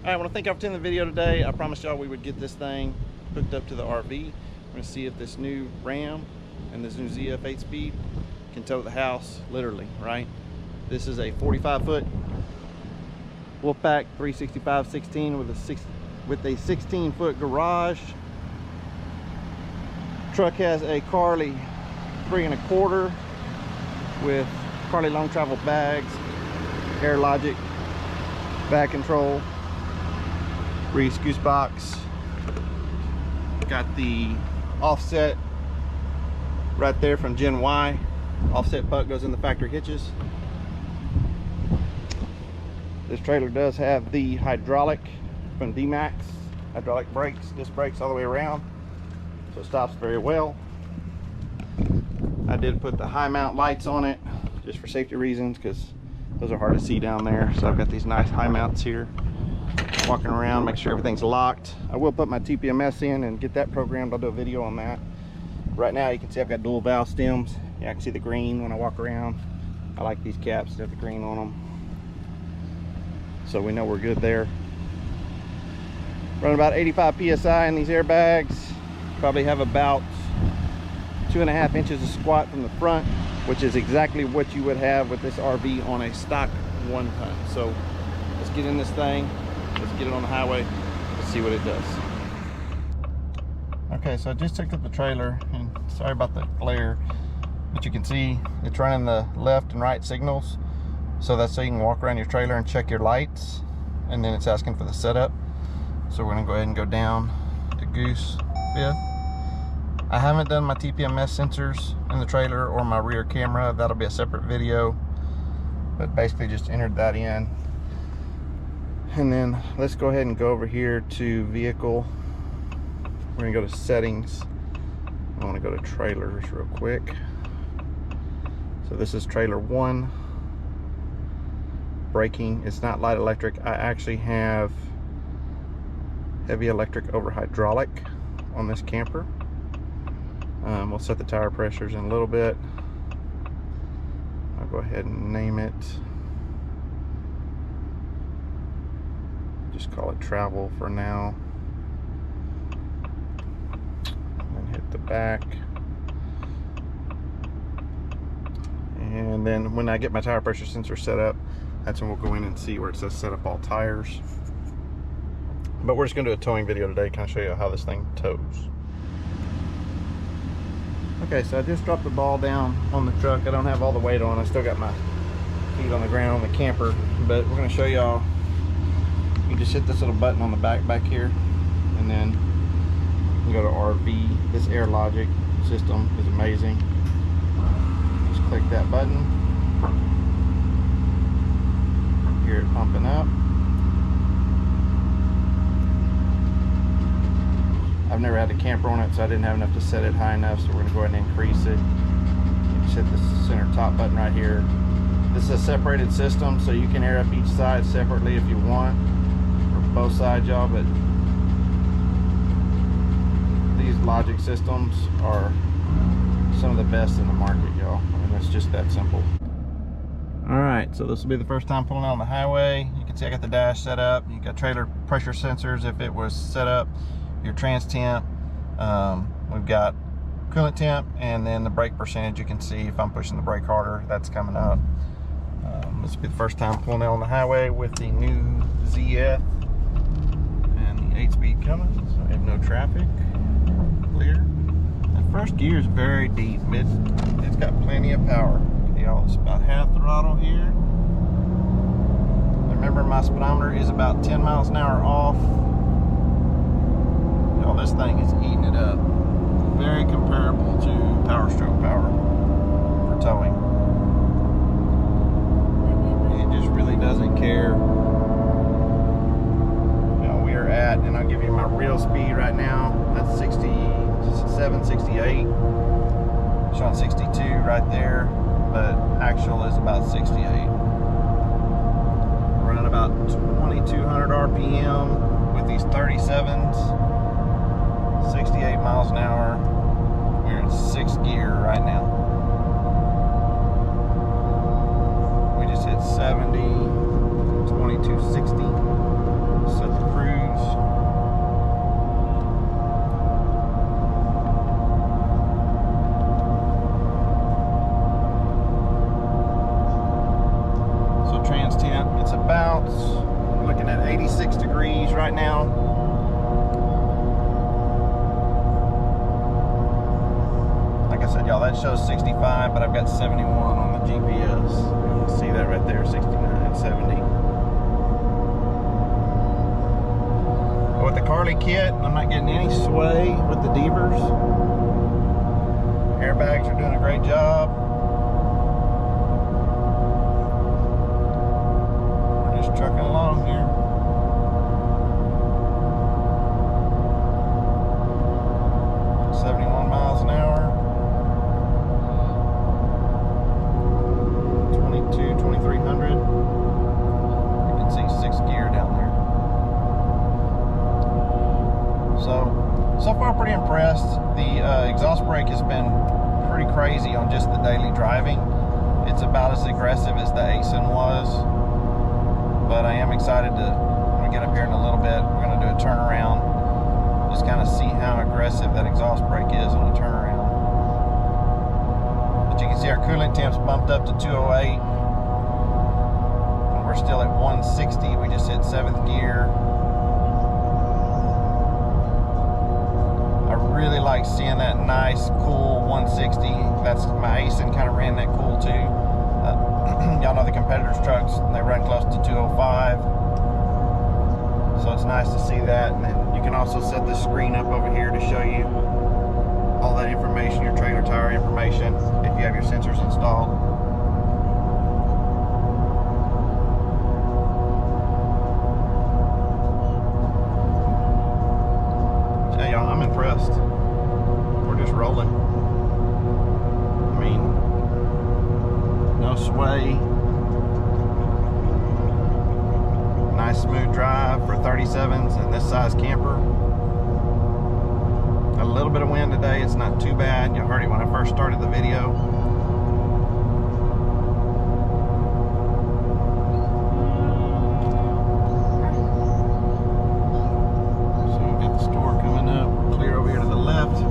Alright, I want to thank y'all for attending the video today. I promised y'all we would get this thing hooked up to the RV. We're going to see if this new Ram and this new ZF 8-speed can tow the house, literally, right? This is a 45-foot Wolfpack 365/16 with a 16-foot garage. Truck has a Carli 3 1/4 with Carli long travel bags, air Logiq, bag control, Reese goose box. Got the offset right there from Gen Y. Offset puck goes in the factory hitches. This trailer does have the hydraulic from D-Max, hydraulic brakes, disc brakes all the way around, so it stops very well. I did put the high mount lights on it just for safety reasons, because those are hard to see down there. So I've got these nice high mounts here. Walking around, make sure everything's locked. I will put my TPMS in and get that programmed. I'll do a video on that. Right now you can see I've got dual valve stems. Yeah, I can see the green when I walk around. I like these caps that have the green on them, so we know we're good there. Running about 85 psi in these airbags. Probably have about 2.5 inches of squat from the front, which is exactly what you would have with this RV on a stock 1-ton. So let's get in this thing, let's get it on the highway, let's see what it does. Okay, so I just hooked up the trailer, and sorry about the glare, but you can see it's running the left and right signals. So that's so you can walk around your trailer and check your lights, and then it's asking for the setup. So we're gonna go ahead and go down to Goose 5th. I haven't done my TPMS sensors in the trailer or my rear camera. That'll be a separate video, but basically just entered that in. And then let's go ahead and go over here to vehicle. We're gonna go to settings. I wanna go to trailers real quick. So this is trailer 1. Braking, it's not light electric. I actually have heavy electric over hydraulic on this camper. We'll set the tire pressures in a little bit. I'll go ahead and name it. Just call it travel for now. And hit the back. And then when I get my tire pressure sensor set up, that's when we'll go in and see where it says set up all tires. But we're just going to do a towing video today, kind of show you how this thing tows. Okay, so I just dropped the ball down on the truck. I don't have all the weight on. I still got my feet on the ground on the camper. But we're going to show y'all. You just hit this little button on the back here, and then you go to RV. This air Logiq system is amazing. Just click that button. Hear it pumping up. I've never had a camper on it, so I didn't have enough to set it high enough, so we're going to go ahead and increase it. You just hit the center top button right here. This is a separated system, so you can air up each side separately if you want, or both sides, y'all, but these Logiq systems are some of the best in the market, y'all. I mean, it's just that simple. Alright, so this will be the first time pulling out on the highway. You can see I got the dash set up. You got trailer pressure sensors if it was set up. Your trans temp. We've got coolant temp, and then the brake percentage. You can see if I'm pushing the brake harder, that's coming up. This will be the first time pulling out on the highway with the new ZF and the 8-speed coming. So we have no traffic. Clear. The first gear is very deep. It's got plenty of power. Y'all, it's about half throttle here. Remember, my speedometer is about 10 miles an hour off. Y'all, this thing is eating it up. Very comparable to Power Stroke power for towing. It just really doesn't care. Now we are at, and I'll give you my real speed right now. That's 67, 68. Showing 62 right there. But actual is about 68. Running about 2200 RPM with these 37s, 68 miles an hour. We're in 6th gear right now. We just hit 70, 2260. Set 86 degrees right now. Like I said, y'all, that shows 65, but I've got 71 on the GPS. You can see that right there, 69, 70. But with the Carli kit, I'm not getting any sway with the Deavers. Airbags are doing a great job. We're just trucking along here. So far pretty impressed. The exhaust brake has been pretty crazy on just the daily driving. It's about as aggressive as the ASIN was, but I am excited to, when we get up here in a little bit, we're going to do a turnaround, just kind of see how aggressive that exhaust brake is on a turnaround. But you can see our coolant temps bumped up to 208, and we're still at 160. We just hit 7th gear. Really like seeing that nice cool 160. That's my ASIN kind of ran that cool too. Y'all know the competitors trucks, they run close to 205, so it's nice to see that. And then you can also set the screen up over here to show you all that information, your trailer tire information, if you have your sensors installed. Yeah, y'all, I'm impressed. Just rolling. I mean, no sway. Nice smooth drive for 37s and this size camper. A little bit of wind today. It's not too bad. You heard it when I first started the video. So we've got the store coming up. Clear over here to the left.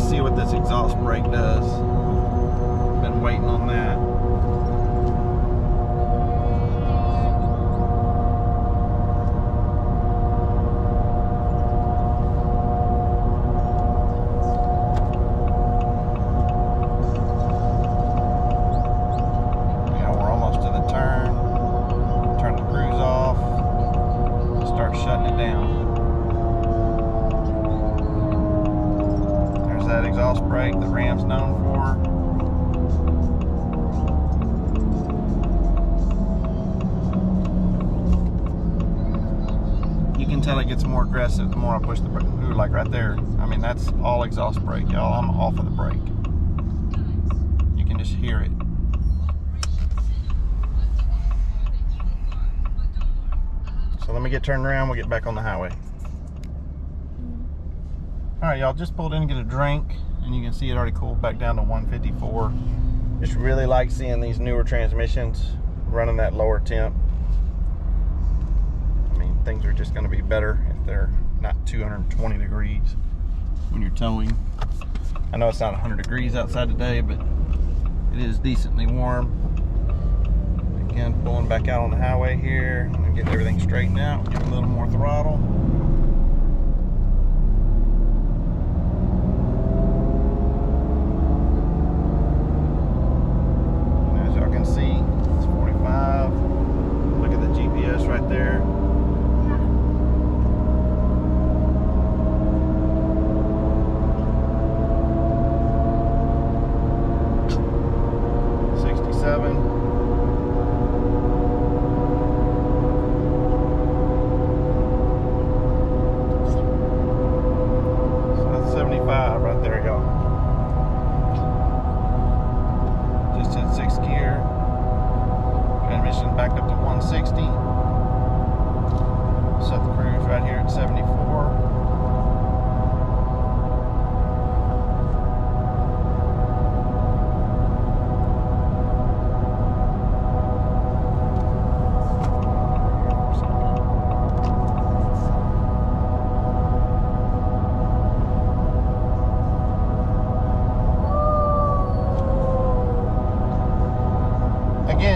See what this exhaust brake does. Been waiting on that. Yeah, we're almost to the turn. Turn the cruise off. Start shutting it down. That exhaust brake that Ram's known for. You can tell it gets more aggressive the more I push the brake. Ooh, like right there. I mean, that's all exhaust brake, y'all. I'm off of the brake. You can just hear it. So let me get turned around, we'll get back on the highway. Alright, y'all, just pulled in to get a drink, and you can see it already cooled back down to 154. Just really like seeing these newer transmissions running that lower temp. I mean, things are just going to be better if they're not 220 degrees when you're towing. I know it's not 100 degrees outside today, but it is decently warm. Again, pulling back out on the highway here and getting everything straightened out, give it a little more throttle. Right there.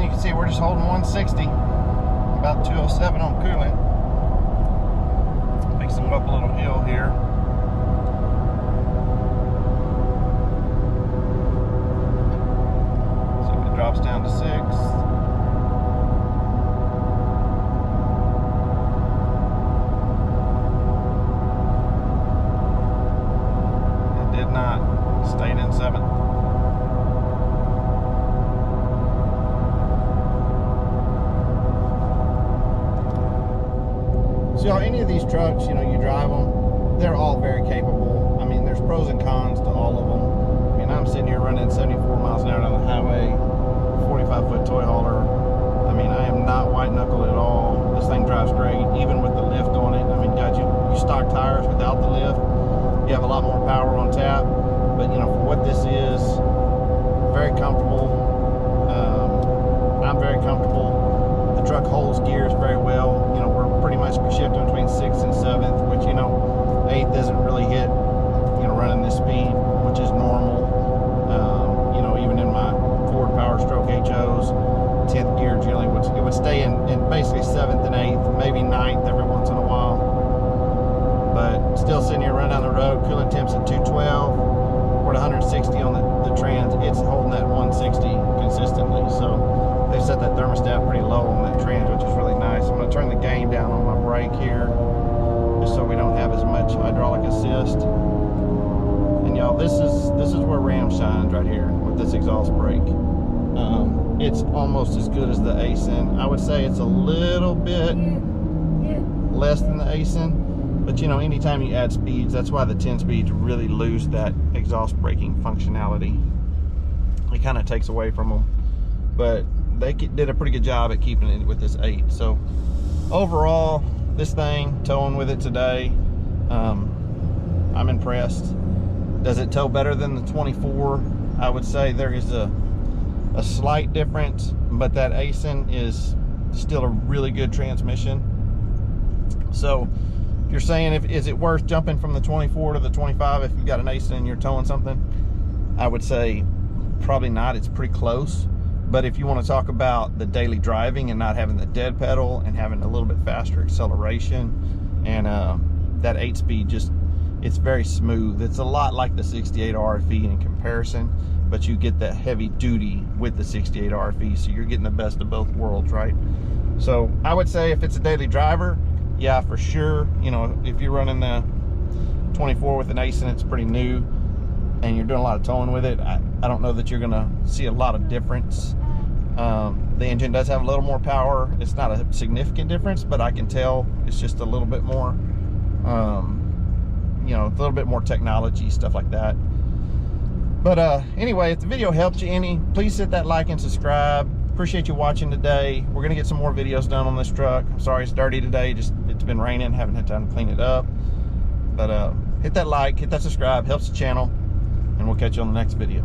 again, you can see we're just holding 160, about 207 on coolant. Fixing up a little hill here. See if it drops down to 6. It did not. Stayed in 7th. So any of these trucks, you know, you drive them, they're all very capable. I mean, there's pros and cons to all of them. I mean, I'm sitting here running 74 miles an hour down the highway, 45-foot toy hauler. I mean, I am not white knuckled at all. This thing drives great, even with the lift on it. I mean, God, you stock tires without the lift, you have a lot more power on tap. But, you know, for what this is, very comfortable. I'm very comfortable. The truck holds gears very well. You know, we're pretty much shifting between 6th and 7th, which, you know, 8th doesn't really hit, you know, running this speed, which is normal. You know, even in my Ford Power Stroke HOs, 10th gear generally would stay in basically 7th and 8th, maybe 9th every once in a while. But still sitting here running down the road, coolant temps at 212. We're at 160 on the trans. It's holding that 160 consistently. So they've set that thermostat pretty low on that trans, which is really nice. I'm going to turn the gain down on my brake here, just so we don't have as much hydraulic assist. And y'all, this is where Ram shines right here with this exhaust brake. It's almost as good as the Aisin. I would say it's a little bit less than the Aisin. But you know, anytime you add speeds, that's why the 10 speeds really lose that exhaust braking functionality. It kind of takes away from them. But they did a pretty good job at keeping it with this 8. So overall, this thing, towing with it today, I'm impressed. Does it tow better than the 24? I would say there is a slight difference, but that Aisin is still a really good transmission. So if you're saying, is it worth jumping from the 24 to the 25 if you've got an Aisin and you're towing something? I would say probably not. It's pretty close. But if you want to talk about the daily driving and not having the dead pedal and having a little bit faster acceleration, and that 8-speed just, it's very smooth. It's a lot like the 68 RFE in comparison, but you get that heavy duty with the 68 RFE, so you're getting the best of both worlds, right? So I would say if it's a daily driver, yeah, for sure. You know, if you're running the 24 with an Aisin, it's pretty new, and you're doing a lot of towing with it, I don't know that you're gonna see a lot of difference. The engine does have a little more power. It's not a significant difference, but I can tell it's just a little bit more, you know, a little bit more technology, stuff like that. But anyway, if the video helped you any, please hit that like and subscribe. Appreciate you watching today. We're gonna get some more videos done on this truck. I'm sorry it's dirty today, just it's been raining, haven't had time to clean it up. But hit that like, hit that subscribe, helps the channel, and we'll catch you on the next video.